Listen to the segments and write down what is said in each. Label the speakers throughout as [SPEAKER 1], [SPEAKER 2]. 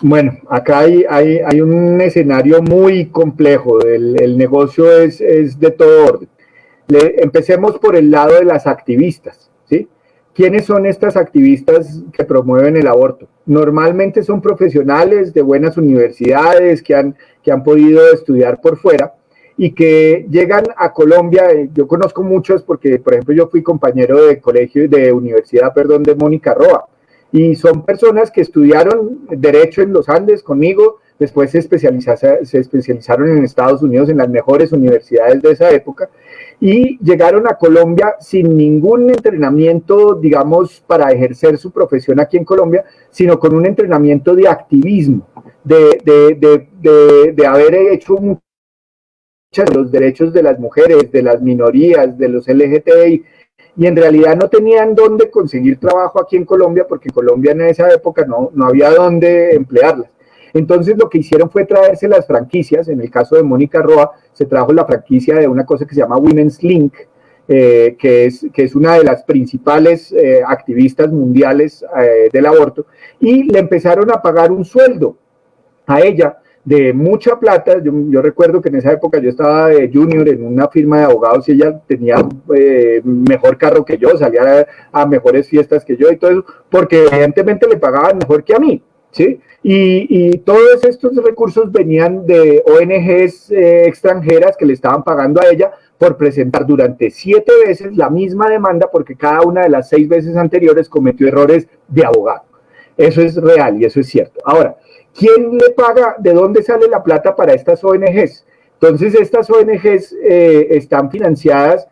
[SPEAKER 1] Bueno, acá hay un escenario muy complejo, el negocio es de todo orden. Empecemos por el lado de las activistas, ¿sí? ¿Quiénes son estas activistas que promueven el aborto? Normalmente son profesionales de buenas universidades que han podido estudiar por fuera y que llegan a Colombia. Yo conozco muchos porque, por ejemplo, yo fui compañero de colegio, de universidad, perdón, de Mónica Roa, y son personas que estudiaron Derecho en los Andes conmigo, después se especializaron en Estados Unidos en las mejores universidades de esa época, y llegaron a Colombia sin ningún entrenamiento, digamos, para ejercer su profesión aquí en Colombia, sino con un entrenamiento de activismo, de haber hecho muchos de los derechos de las mujeres, de las minorías, de los LGTBI, y en realidad no tenían dónde conseguir trabajo aquí en Colombia, porque en Colombia en esa época no había dónde emplearlas. Entonces lo que hicieron fue traerse las franquicias. En el caso de Mónica Roa se trajo la franquicia de una cosa que se llama Women's Link, que es una de las principales activistas mundiales del aborto, y le empezaron a pagar un sueldo a ella de mucha plata. Yo recuerdo que en esa época yo estaba de junior en una firma de abogados y ella tenía mejor carro que yo, salía a mejores fiestas que yo y todo eso, porque evidentemente le pagaban mejor que a mí, ¿sí? Y todos estos recursos venían de ONGs extranjeras que le estaban pagando a ella por presentar durante 7 veces la misma demanda, porque cada una de las 6 veces anteriores cometió errores de abogado. Eso es real y eso es cierto. Ahora, ¿quién le paga? ¿De dónde sale la plata para estas ONGs? Entonces, estas ONGs están financiadas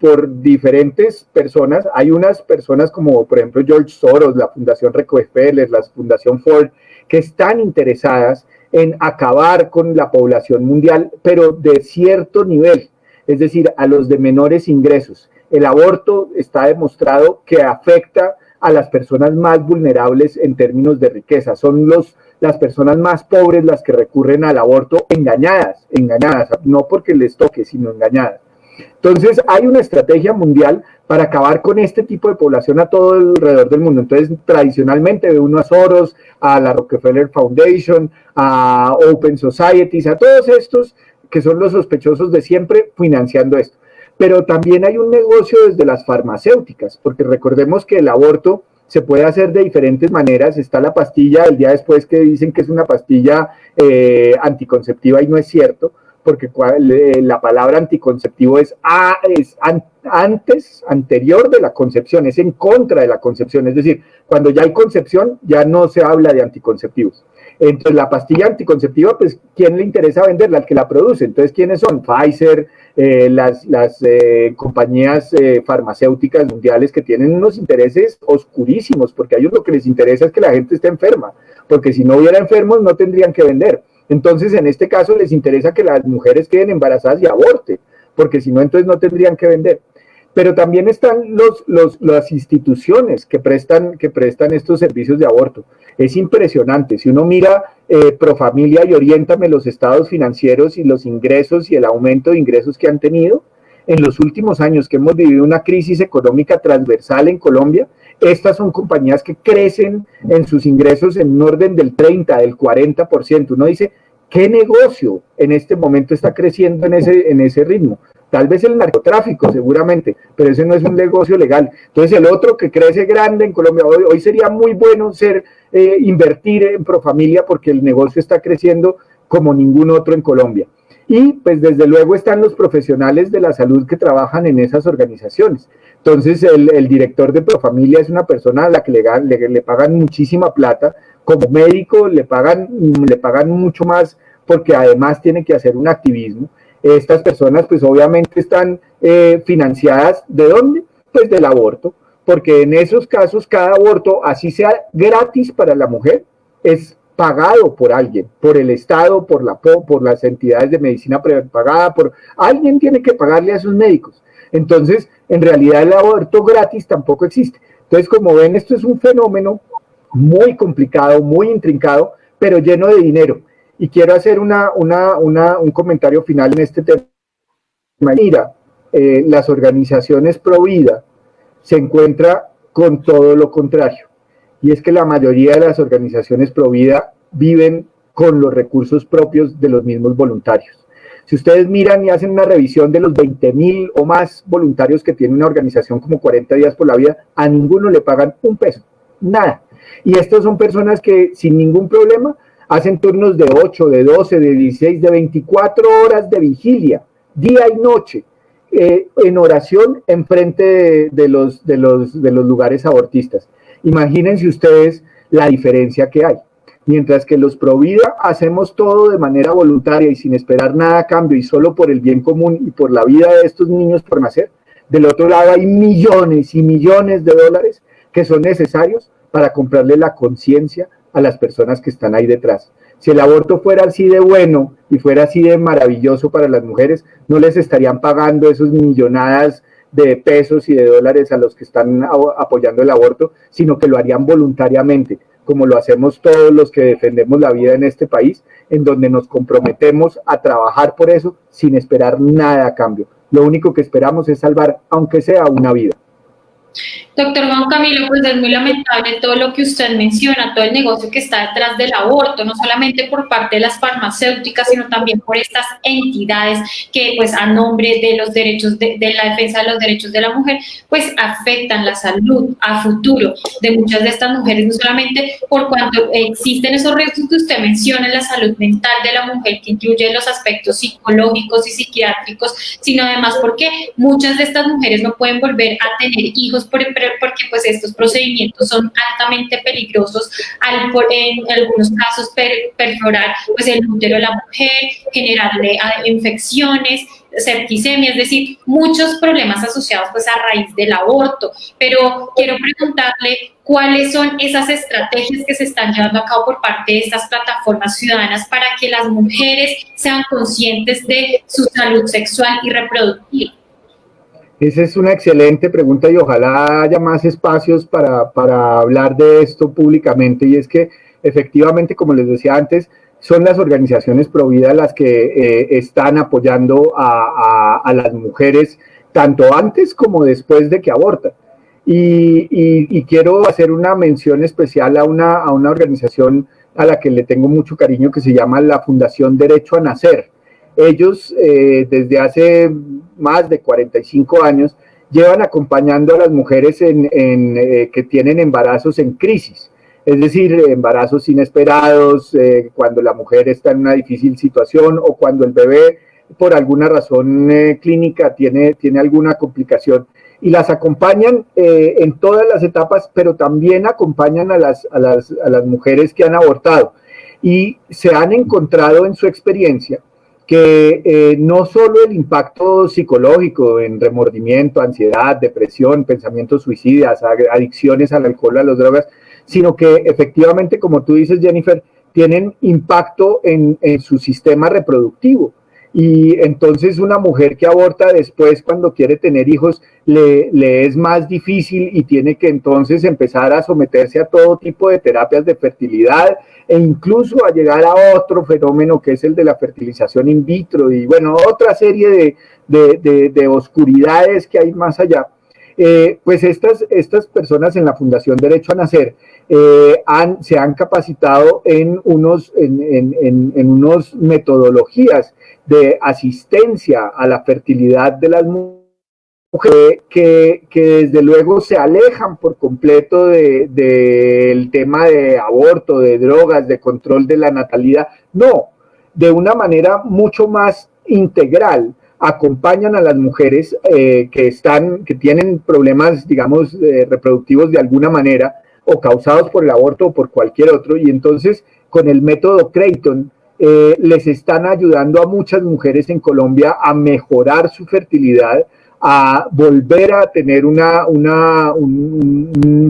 [SPEAKER 1] por diferentes personas. Hay unas personas como, por ejemplo, George Soros, la Fundación Rockefeller, la Fundación Ford, que están interesadas en acabar con la población mundial, pero de cierto nivel, es decir, a los de menores ingresos. El aborto está demostrado que afecta a las personas más vulnerables en términos de riqueza. Son las personas más pobres las que recurren al aborto engañadas, no porque les toque, sino engañadas. Entonces hay una estrategia mundial para acabar con este tipo de población a todo alrededor del mundo. Entonces tradicionalmente ve uno a Soros, a la Rockefeller Foundation, a Open Societies, a todos estos que son los sospechosos de siempre financiando esto. Pero también hay un negocio desde las farmacéuticas, porque recordemos que el aborto se puede hacer de diferentes maneras. Está la pastilla el día después que dicen que es una pastilla anticonceptiva y no es cierto, porque la palabra anticonceptivo es anterior de la concepción, es en contra de la concepción, es decir, cuando ya hay concepción ya no se habla de anticonceptivos. Entonces la pastilla anticonceptiva, pues, ¿quién le interesa venderla? Al que la produce. Entonces, ¿quiénes son? Pfizer, las compañías farmacéuticas mundiales, que tienen unos intereses oscurísimos, porque a ellos lo que les interesa es que la gente esté enferma, porque si no hubiera enfermos no tendrían que vender. Entonces, en este caso les interesa que las mujeres queden embarazadas y aborten, porque si no, entonces no tendrían que vender. Pero también están las instituciones que prestan estos servicios de aborto. Es impresionante. Si uno mira Profamilia y Oriéntame, los estados financieros y los ingresos y el aumento de ingresos que han tenido en los últimos años, que hemos vivido una crisis económica transversal en Colombia, estas son compañías que crecen en sus ingresos en un orden del 30, del 40%. Uno dice, ¿qué negocio en este momento está creciendo en ese ritmo? Tal vez el narcotráfico, seguramente, pero ese no es un negocio legal. Entonces, el otro que crece grande en Colombia, hoy sería muy bueno invertir en Profamilia, porque el negocio está creciendo como ningún otro en Colombia. Y pues desde luego están los profesionales de la salud que trabajan en esas organizaciones. Entonces el director de Profamilia es una persona a la que le pagan muchísima plata. Como médico le pagan mucho más, porque además tiene que hacer un activismo. Estas personas pues obviamente están financiadas, ¿de dónde? Pues del aborto, porque en esos casos cada aborto, así sea gratis para la mujer, es pagado por alguien, por el Estado, por las entidades de medicina prepagada, alguien tiene que pagarle a esos médicos. Entonces, en realidad el aborto gratis tampoco existe. Entonces, como ven, esto es un fenómeno muy complicado, muy intrincado, pero lleno de dinero. Y quiero hacer un comentario final en este tema. Mira, las organizaciones pro vida se encuentra con todo lo contrario. y es que la mayoría de las organizaciones pro vida viven con los recursos propios de los mismos voluntarios. Si ustedes miran y hacen una revisión de los 20,000 o más voluntarios que tiene una organización como 40 días por la vida, a ninguno le pagan un peso, nada. Y estas son personas que sin ningún problema hacen turnos de 8, de 12, de 16, de 24 horas de vigilia, día y noche, en oración en frente de los lugares abortistas. Imagínense ustedes la diferencia que hay. Mientras que los pro vida hacemos todo de manera voluntaria y sin esperar nada a cambio y solo por el bien común y por la vida de estos niños por nacer, del otro lado hay millones y millones de dólares que son necesarios para comprarle la conciencia a las personas que están ahí detrás. Si el aborto fuera así de bueno y fuera así de maravilloso para las mujeres, no les estarían pagando esos millonadas de pesos y de dólares a los que están apoyando el aborto, sino que lo harían voluntariamente, como lo hacemos todos los que defendemos la vida en este país, en donde nos comprometemos a trabajar por eso sin esperar nada a cambio. Lo único que esperamos es salvar, aunque sea una vida.
[SPEAKER 2] Doctor Juan Camilo, pues es muy lamentable todo lo que usted menciona, todo el negocio que está detrás del aborto, no solamente por parte de las farmacéuticas, sino también por estas entidades que, pues, a nombre de los derechos, de la defensa de los derechos de la mujer, pues afectan la salud a futuro de muchas de estas mujeres, no solamente por cuanto existen esos riesgos que usted menciona en la salud mental de la mujer, que incluye los aspectos psicológicos y psiquiátricos, sino además porque muchas de estas mujeres no pueden volver a tener hijos porque pues estos procedimientos son altamente peligrosos en algunos casos perforar pues el útero de la mujer, generarle infecciones, septicemia, es decir, muchos problemas asociados pues a raíz del aborto. Pero quiero preguntarle cuáles son esas estrategias que se están llevando a cabo por parte de estas plataformas ciudadanas para que las mujeres sean conscientes de su salud sexual y reproductiva.
[SPEAKER 1] Esa es una excelente pregunta y ojalá haya más espacios para hablar de esto públicamente, y es que efectivamente, como les decía antes, son las organizaciones pro vida las que están apoyando a las mujeres tanto antes como después de que abortan. Y quiero hacer una mención especial a una organización a la que le tengo mucho cariño, que se llama la Fundación Derecho a Nacer. Ellos desde hace más de 45 años llevan acompañando a las mujeres que tienen embarazos en crisis, es decir, embarazos inesperados, cuando la mujer está en una difícil situación o cuando el bebé por alguna razón clínica tiene alguna complicación, y las acompañan en todas las etapas, pero también acompañan a las mujeres que han abortado, y se han encontrado en su experiencia que no solo el impacto psicológico en remordimiento, ansiedad, depresión, pensamientos suicidas, adicciones al alcohol, a las drogas, sino que efectivamente, como tú dices, Jennifer, tienen impacto en su sistema reproductivo. Y entonces una mujer que aborta después, cuando quiere tener hijos, le es más difícil y tiene que entonces empezar a someterse a todo tipo de terapias de fertilidad e incluso a llegar a otro fenómeno que es el de la fertilización in vitro y bueno, otra serie de oscuridades que hay más allá. Pues estas personas en la Fundación Derecho a Nacer se han capacitado en unos metodologías de asistencia a la fertilidad de las mujeres que desde luego se alejan por completo del tema de aborto, de drogas, de control de la natalidad. No, de una manera mucho más integral acompañan a las mujeres que tienen problemas, digamos, reproductivos de alguna manera, o causados por el aborto o por cualquier otro, y entonces con el método Creighton les están ayudando a muchas mujeres en Colombia a mejorar su fertilidad, a volver a tener un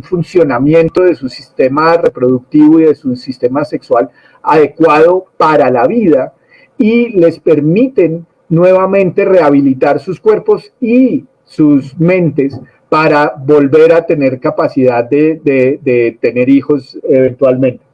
[SPEAKER 1] funcionamiento de su sistema reproductivo y de su sistema sexual adecuado para la vida, y les permiten nuevamente rehabilitar sus cuerpos y sus mentes para volver a tener capacidad de tener hijos eventualmente.